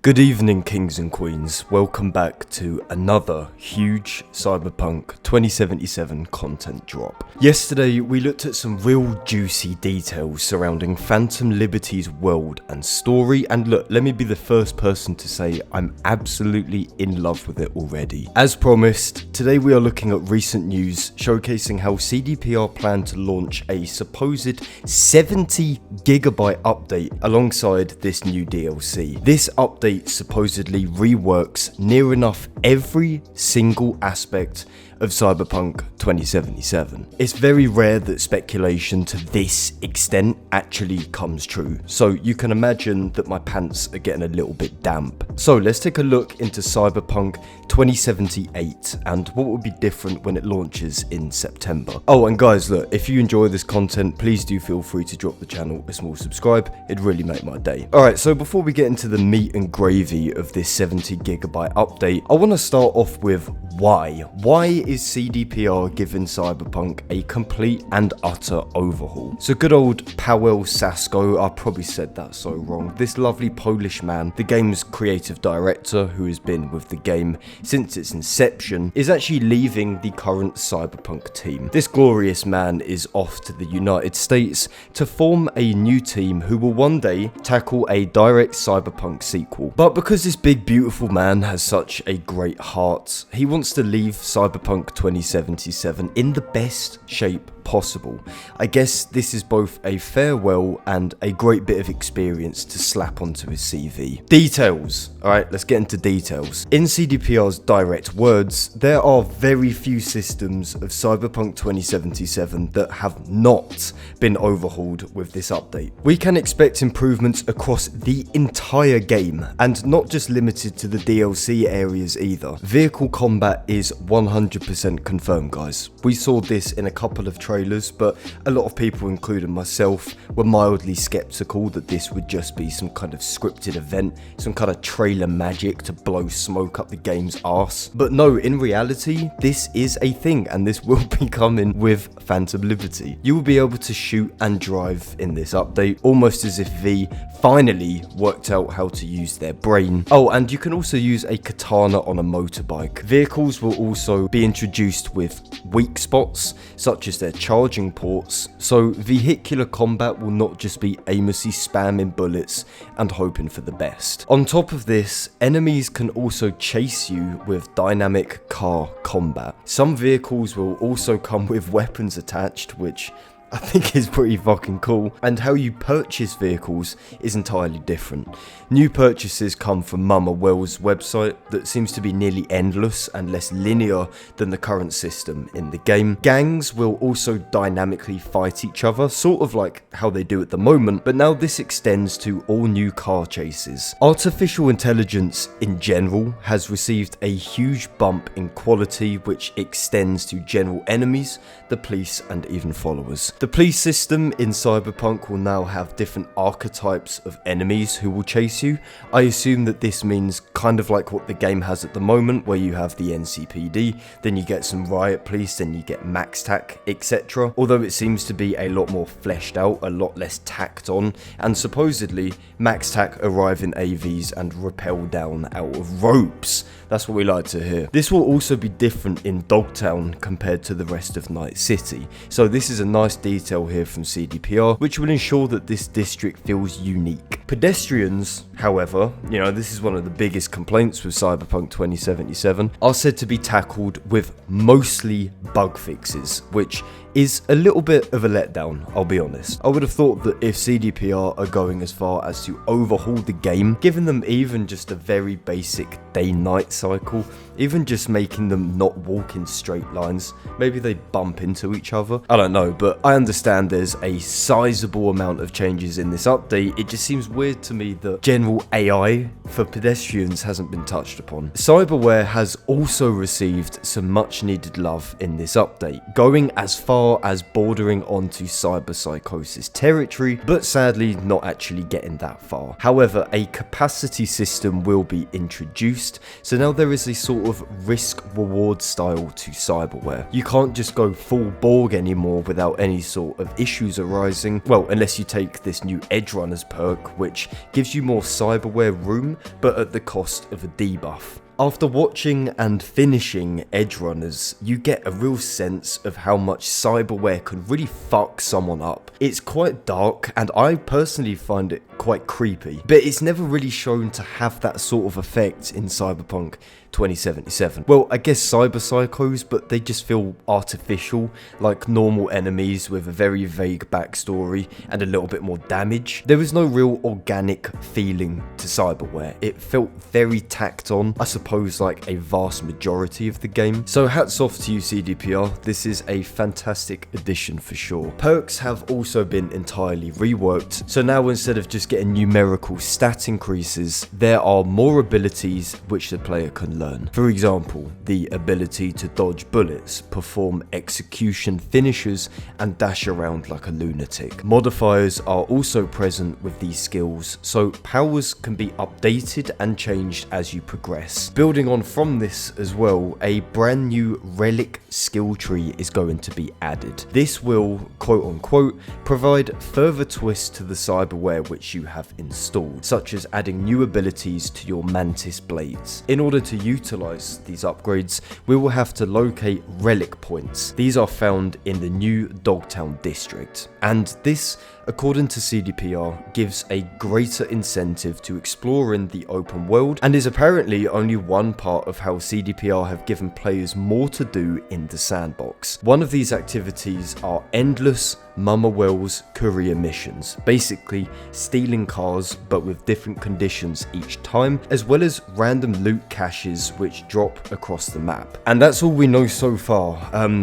Good evening, kings and queens. Welcome back to another huge Cyberpunk 2077 content drop. Yesterday, we looked at some real juicy details surrounding Phantom Liberty's world and story, and look, let me be the first person to say I'm absolutely in love with it already. As promised, today we are looking at recent news showcasing how CDPR plan to launch a supposed 70 gigabyte update alongside this new DLC. This update supposedly reworks near enough every single aspect of Cyberpunk 2077. It's very rare that speculation to this extent actually comes true, so you can imagine that my pants are getting a little bit damp. So let's take a look into Cyberpunk 2078 and what will be different when it launches in September. Oh, and guys, look, if you enjoy this content, please do feel free to drop the channel a small subscribe. It'd really make my day. Alright, so before we get into the meat and gravy of this 70 gigabyte update, I want to start off with why. Why is CDPR giving Cyberpunk a complete and utter overhaul? So good old Paweł Sasko, I probably said that so wrong, this lovely Polish man, the game's creative director who has been with the game since its inception, is actually leaving the current Cyberpunk team. This glorious man is off to the United States to form a new team who will one day tackle a direct Cyberpunk sequel. But because this big beautiful man has such a great heart, he wants to leave Cyberpunk 2077 in the best shape possible. I guess this is both a farewell and a great bit of experience to slap onto his CV. Details. Alright, let's get into details. In CDPR's direct words, there are very few systems of Cyberpunk 2077 that have not been overhauled with this update. We can expect improvements across the entire game, and not just limited to the DLC areas either. Vehicle combat is 100% confirmed, guys. We saw this in a couple of trailers, but a lot of people, including myself, were mildly skeptical that this would just be some kind of scripted event, some kind of trailer magic to blow smoke up the game's arse. But no, in reality, this is a thing, and this will be coming with Phantom Liberty. You will be able to shoot and drive in this update, almost as if V finally worked out how to use their brain. Oh, and you can also use a katana on a motorbike. Vehicles will also be introduced with weak spots, such as their charging ports, so vehicular combat will not just be aimlessly spamming bullets and hoping for the best. On top of this, enemies can also chase you with dynamic car combat. Some vehicles will also come with weapons attached, which I think is pretty fucking cool, and how you purchase vehicles is entirely different. New purchases come from Mama Well's website that seems to be nearly endless and less linear than the current system in the game. Gangs will also dynamically fight each other, sort of like how they do at the moment, but now this extends to all new car chases. Artificial intelligence in general has received a huge bump in quality, which extends to general enemies, the police, and even followers. The police system in Cyberpunk will now have different archetypes of enemies who will chase you. I assume that this means kind of like what the game has at the moment, where you have the NCPD, then you get some riot police, then you get MaxTac, etc. Although it seems to be a lot more fleshed out, a lot less tacked on, and supposedly MaxTac arrive in AVs and rappel down out of ropes. That's what we like to hear. This will also be different in Dogtown compared to the rest of Night City, so this is a nice detail here from CDPR, which will ensure that this district feels unique. Pedestrians, however, this is one of the biggest complaints with Cyberpunk 2077, are said to be tackled with mostly bug fixes, which is a little bit of a letdown, I'll be honest. I would have thought that if CDPR are going as far as to overhaul the game, giving them even just a very basic day-night cycle, even just making them not walk in straight lines, maybe they bump into each other, I don't know, but I understand there's a sizable amount of changes in this update. It just seems weird to me that general AI for pedestrians hasn't been touched upon. Cyberware has also received some much needed love in this update, going as far far as bordering onto cyberpsychosis territory, but sadly not actually getting that far. However, a capacity system will be introduced, so now there is a sort of risk-reward style to Cyberware. You can't just go full Borg anymore without any sort of issues arising, well, unless you take this new Edge Runners perk, which gives you more Cyberware room, but at the cost of a debuff. After watching and finishing Edge Runners, you get a real sense of how much Cyberware can really fuck someone up. It's quite dark, and I personally find it quite creepy, but it's never really shown to have that sort of effect in Cyberpunk 2077. Well, I guess cyber psychos, but they just feel artificial, like normal enemies with a very vague backstory and a little bit more damage. There was no real organic feeling to Cyberware. It felt very tacked on, I suppose like a vast majority of the game. So hats off to you, CDPR, this is a fantastic addition for sure. Perks have also been entirely reworked, so now instead of just getting numerical stat increases, there are more abilities which the player can learn. For example, the ability to dodge bullets, perform execution finishes, and dash around like a lunatic. Modifiers are also present with these skills, so powers can be updated and changed as you progress. Building on from this as well, a brand new relic skill tree is going to be added. This will, quote unquote, provide further twists to the cyberware which you have installed, such as adding new abilities to your mantis blades. In order to utilize these upgrades, we will have to locate relic points. These are found in the new Dogtown district, and this, according to CDPR, gives a greater incentive to explore in the open world, and is apparently only one part of how CDPR have given players more to do in the sandbox. One of these activities are endless Mama Wells courier missions, basically stealing cars but with different conditions each time, as well as random loot caches which drop across the map. And that's all we know so far.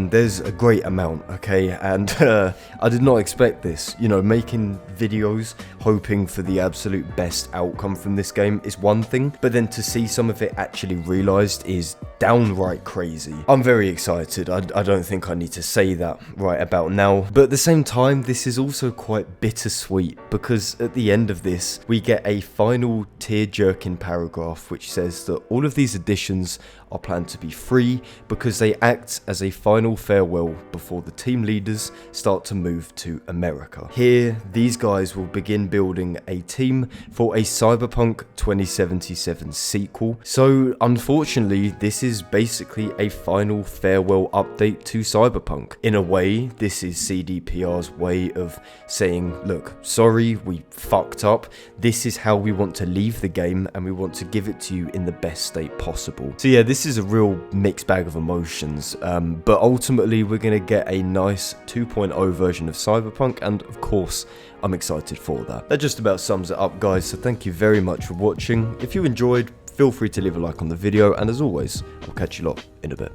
There's a great amount, okay, and I did not expect this. You know, making videos hoping for the absolute best outcome from this game is one thing, but then to see some of it actually realized is downright crazy. I'm very excited. I don't think I need to say that right about now, but at the same time, this is also quite bittersweet, because at the end of this we get a final tear-jerking paragraph which says that all of these additions are planned to be free because they act as a final farewell before the team leaders start to move to America. Here, these guys will begin building a team for a Cyberpunk 2077 sequel. So unfortunately, this is basically a final farewell update to Cyberpunk. In a way, this is CDPR's way of saying, look, sorry, we fucked up. This is how we want to leave the game, and we want to give it to you in the best state possible. So yeah, this is a real mixed bag of emotions, but ultimately we're going to get a nice 2.0 version of Cyberpunk, and of course I'm excited for that. That just about sums it up, guys, so thank you very much for watching. If you enjoyed, feel free to leave a like on the video, and as always, I'll catch you lot in a bit.